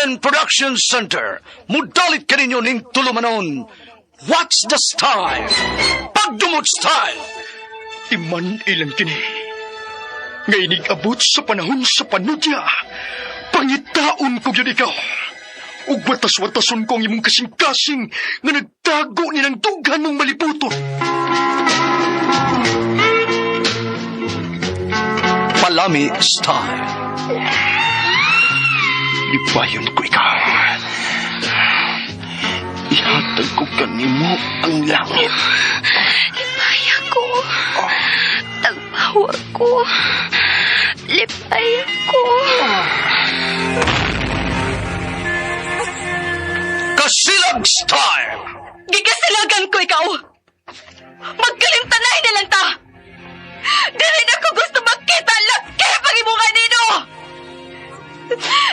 RMN Production Center. Mudalit ka ninyo ning tulumanon. What's the style? Pagdumot style! Iman ilang kini. Ngay abot sa panahon sa panudya. Pangitaon ko yun ikaw. Ug watas-watason ko ang imong kasing-kasing nga nagtago ni ng dughan mong malibuton. Palami style. Ibayon ko ikaw. Ihatag ko kanimo ang langit. Lipaya ko. Tagpawa ko. Lipaya ko. Kasilag style. Gigasilagan ko ikaw. Magkalimtanay na lang ta. Dili na ko gusto makita laki pag-imungan nino.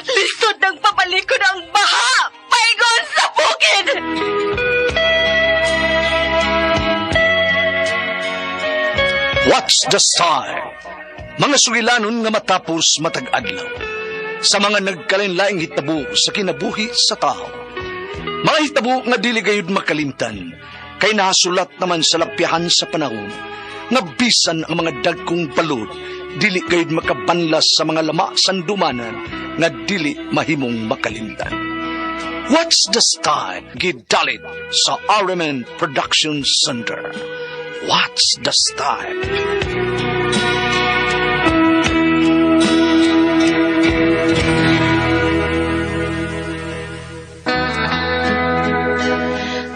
Lisod ng papalikod ang baha. Paigon sa bukid. What's the style? Mga sugilanon nga matapos matag-adlaw. Sa mga nagkalinlaing hitabo sa kinabuhi sa tao. Mga hitabo nga dili gayud makalimtan. Kay nasulat naman sa lapyahan sa panahon. Nga bisan ang mga dagkong balod. Dili gayud makabanlas sa mga lama sandumanan. Nga dili mahimong makalimtan. What's the style? Gidalit sa RMN Production Center. What's the style?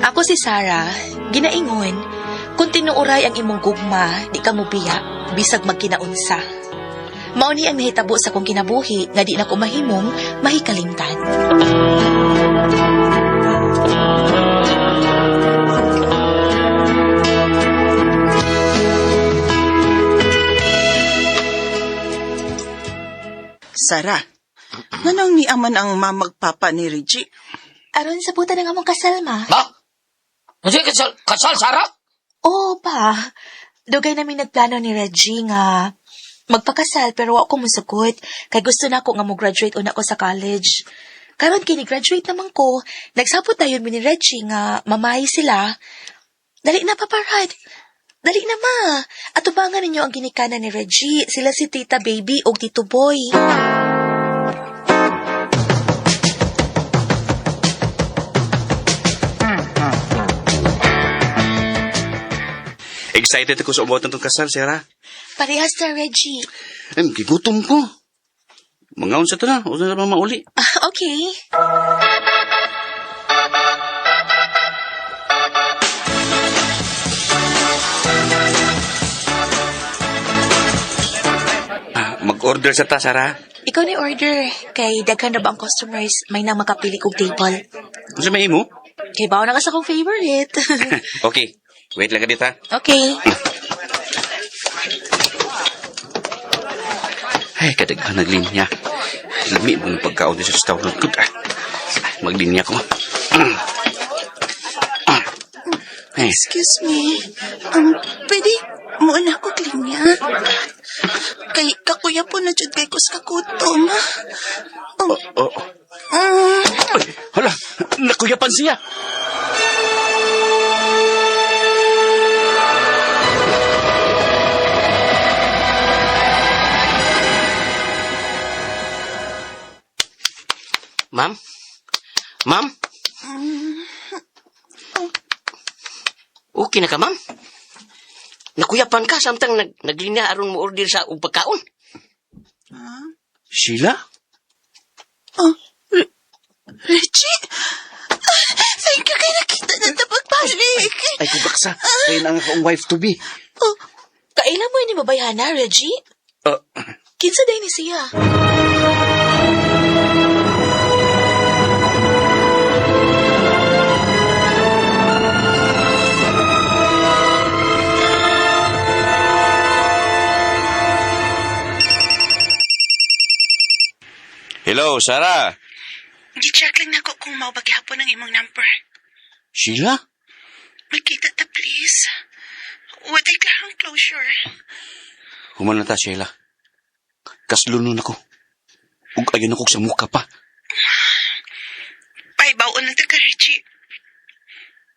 Ako si Sarah, ginaingon, kung tinuuray ang imong gugma, di ka mubiya, bisag magkinaunsa. Mao ni ang nahitabo sa kong kinabuhi, nga di na ko mahimong mahikalimtan. Sarah, nanong ni aman ang mamagpapa ni Reggie? Aron sa buta ng among kasal, ma. Ba? Hindi kasal, Sarah? Oo, pa. Dugay namin nagplano ni Reggie nga magpakasal pero wa ko musukot. Kay gusto na ako nga mo-graduate una ko sa college. Karon kini graduate naman ko. Nagsabot tayo mi ni Reggie nga mamahay sila. Dali na, paparad. Dali na, ma. Atubangan ninyo ang ginikanan ni Reggie. Sila si Tita Baby o Tito Boy. Excited ako sa ubutan itong kasal, Sarah. Parehas na, Reggie. Gigutom ko. Mga unsa to na. Unsa na ba mauli? Okay. Mag-order sa ta, Sarah. Ikaw ni order. Kay daghan na ba ang customers, may nang makapili kong table. Unsa may imo? Kay bawa na ka sa kong favorite. Okay. Wait lang ka dito, ha? Okay. Ay, kadaghan naglinya. Lami mong pagkaon sa restaurant ko. Maglinya ko. Excuse me. Pwede mo na ako klinya. Kay kakuya po na jud kay kus kakutom. Ay, hala, nakuyapan siya. Ma'am? Ma'am? Okay na ka, ma'am? Nakuyapan ka samtang naglinya aron mo order sa pagkaon. Sheila? Reggie? Thank you kay nakita na ito pagbalik. Ay, kubaksa. Kaya na nga akong wife-to-be. Kailan mo ini mabayana, Reggie? Kinsa day ni siya? Hello, Sarah. Gi-check lang na ko kung maubagihapon ang imong number. Sheila? Magkita ta, please. Waday ka ang closure. Human na ta, Sheila. Kaslunon ako. Ug ayun ako sa muka pa. Matuon na ka, Reggie.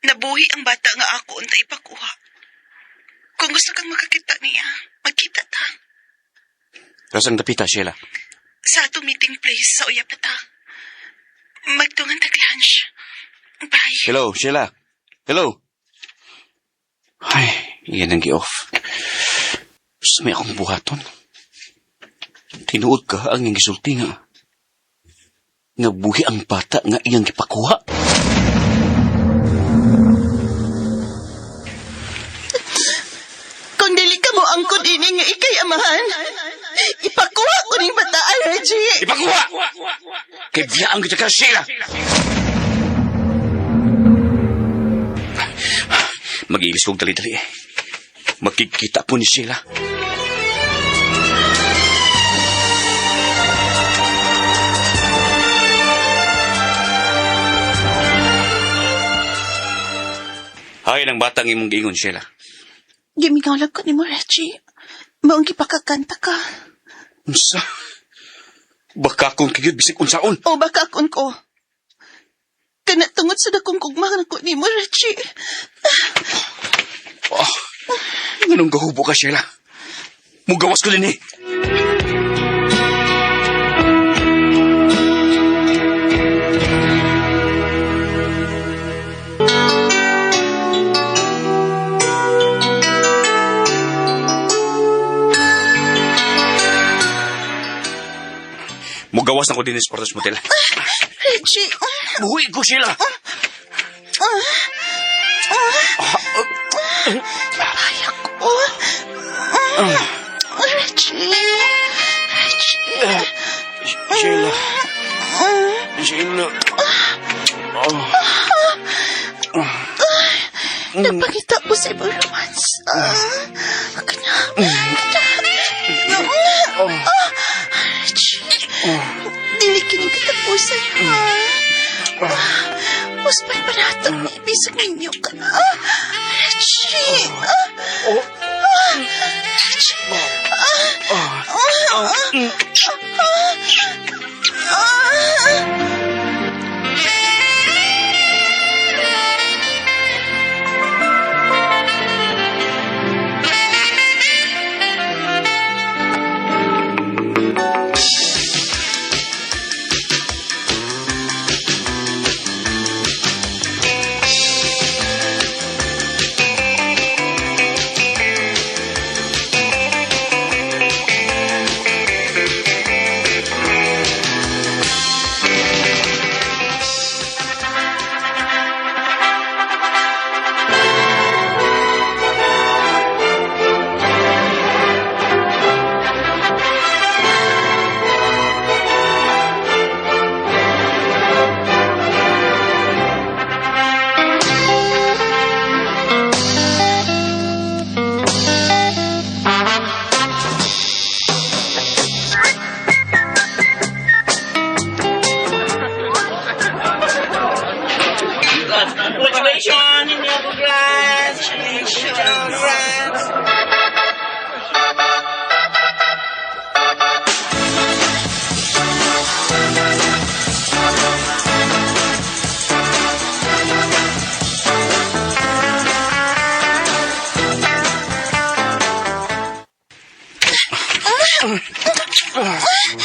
Nabuhi ang bata nga ako unta ipakuha. Kung gusto kang makakita niya, magkita ta. Rasang dapita, Sheila. Sa ato meeting place sa Uyapata. Magtungan tag-lunch. Bye. Hello, Sheila. Hello. Ay, iyan ang gi-off. Sa may akong buhaton. Tinuod ka ang iyang gisulti nga. Nabuhi ang bata nga iyang gipakuha. Kung dili ka mo angkod ini nga ikay amahan, ipakuha ko ning bataan, Reggie. Ipakuha! Kay biyaan kita ka, Sheila! Mag-iilis kong dali-dali eh. Magkikita po ni Sheila. Hay ng batang imong giingon, Sheila. Gimingawlag ko ni mo, Reggie. Maong gipakakanta ka. Unsa? Baka akong kiyod bisik unsaon. O baka akon ko. Kana tungod sa dakong kugmahan ko ni mo, Reggie. Ganong gahubo ka, Sheila. Mugawas ko din eh. Mugawas na ko din sa Sports Motel. Reggie. Buhui ko, Sheila. Ayak ko. Reggie. Reggie. Sheila. Sheila. Nagpakita ko sa ibang romance. Kanya. Reggie. Dili kining katapusan ha. Muspay pa nato ni ibisag ninyo ka na. Reggie.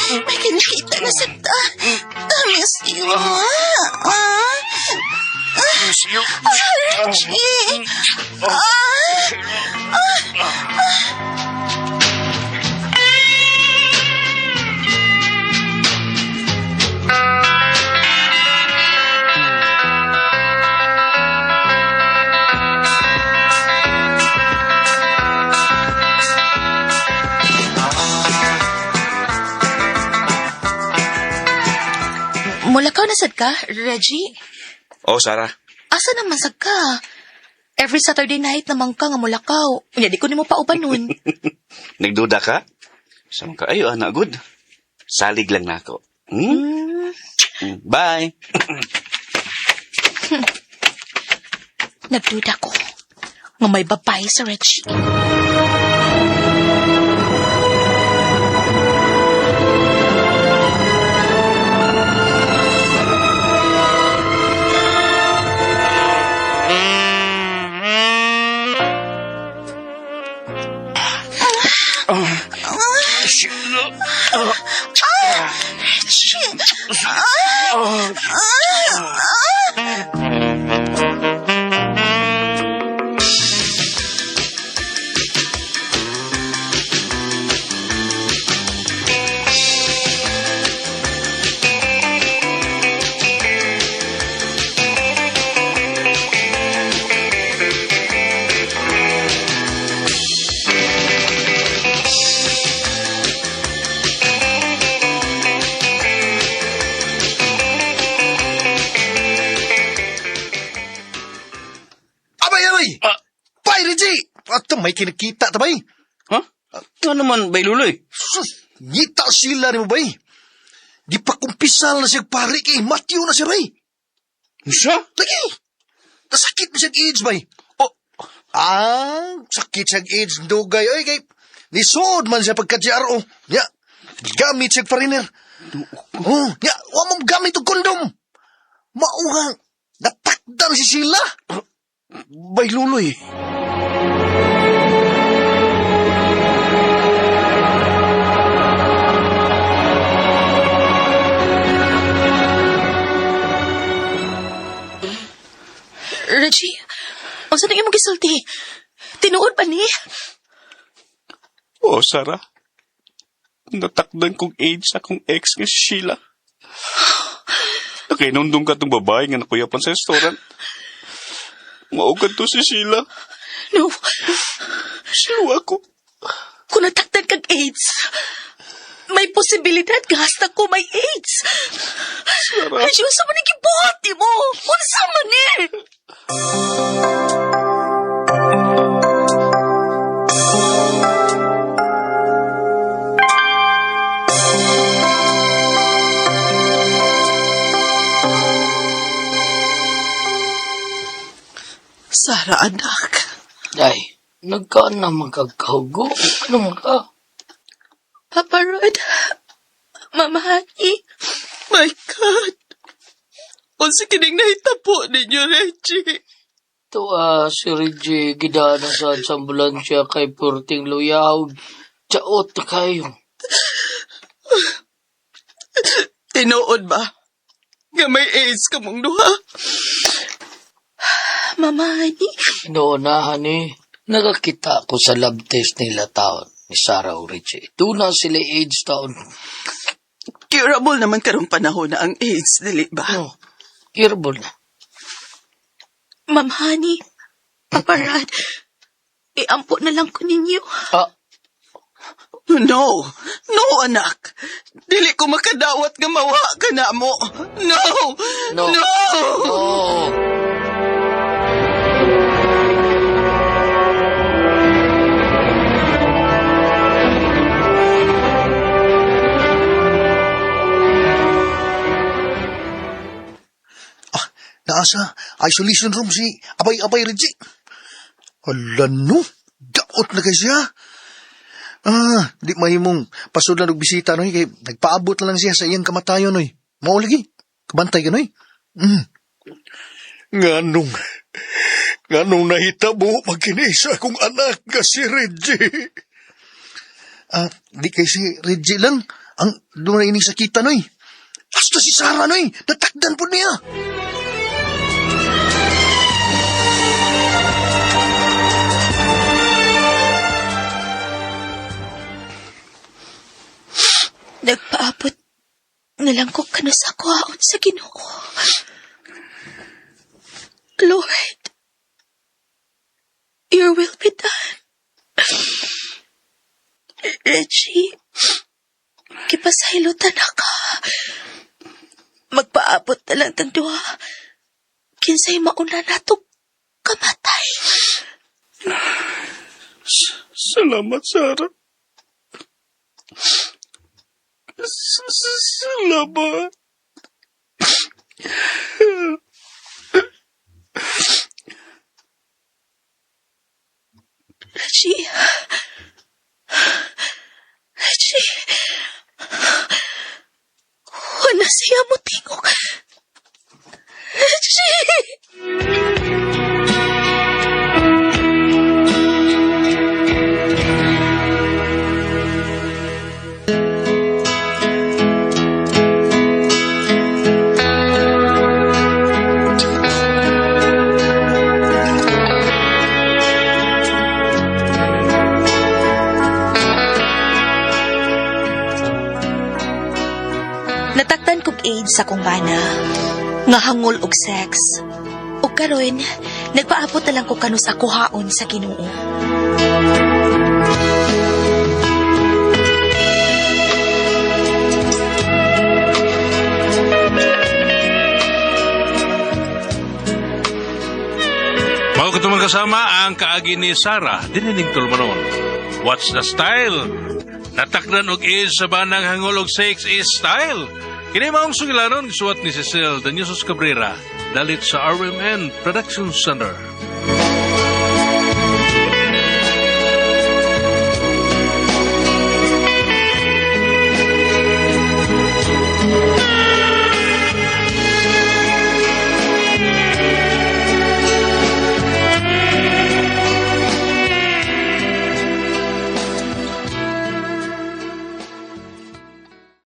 May kinikita na sa ta. Miss you. Miss you. Reggie. Mulakaw na sad ka, Reggie? Oh, Sarah. Asa naman sad ka? Every Saturday night naman ka nga mulakaw. Unya, di ko nimo pauban nun. Nagduda ka? Sama ka, ayo, anak, good. Salig lang na ako. Bye. Nagduda ko nga may babae sa Reggie. Abay, abay! Bay, Reggie! At may kinakita, tabay. Ha? Ito naman, bay luloy. Sus, ngita sila ni mo, bay. Di pa kumpisal na siya pari kay Matthew na siya, bay. Siya? Lagi! Nasakit na siya AIDS, bay. Oh, Sakit siya AIDS, dugay. Ay, kay, nisod man siya pagka-GRO. Ya, gamit siya pariner. Oh, ya, wa mong gamit og kondom. Mauhang, natakdan si sila. bay luloy. Reggie, ang saan imong gisulti? Tinuod ba ni? Oh, Sarah. Natakdan kong AIDS akong ex nga si Sheila. Nakinundong ka tong babae nga nakuyapan sa restaurant. Maugad to si Sheila. No, Siluwa ko. kung natakdan kag AIDS, may posibilidad nga hasta ko may AIDS. Sarah. Reggie, unsa man ang gibuhat mo? Unsa man ni? Sara, anak. Day, nagkaan na magkagkago. Ano ka? Papa Rod, Mama Honey, My God. Unsa kining nahitabo ninyo, Reggie? Ito si Reggie, gidana sa ambulansya kay Purting Luyaw. Tsaot na kayo. Tinuod ba? Nga may AIDS ka mong duha? Mama Honey. Noonahan nakakita ko sa lab test nila taon ni Sarah o Reggie. Doon na sila AIDS taon. Curable naman karong panahon na ang AIDS, dili ba? No, curable na. Mama Honey, Papa Rod, iampo na lang ko ninyo. No. No, anak. Dili ko makadawat nga mawa ka na mo. No. No. No. No. Naasa isolation room si Abay Reggie. Hala no, daot na kay siya. Di mahimong pasudan og bisita noy kay nagpaabot na lang siya sa iyang kamatayon noy. Mao lagi, kabantay ka noy. Nganong nahitabo magkinisa kong anak nga si Reggie. Di kay si Reggie lang ang doon na ini sakita noy. Hasta si Sarah noy, natakdan po niya. Nagpaabot na lang ko kano sa kuhaon sa Ginoo. Lord, your will be done. Reggie, kipasaylotan na ka. Magpaabot na lang tang duha. Kinsay mauna na to kamatay. Salamat, Sarah. Salamat. Reggie. Wala siya mo tingog. Reggie. sa kong bana. Nga hangol og sex. Ug karon, nagpaabot na lang ko kanus ako haon sa Ginoo. Mao ko tumang kasama ang kaagi ni Sarah, dinining tulmanon. What's the style? Natakdan og is sa banang hangol og sex is style. Kini maong sugilanon gisuwat ni Cecil Danyosos Cabrera, dalit sa RMN Production Center.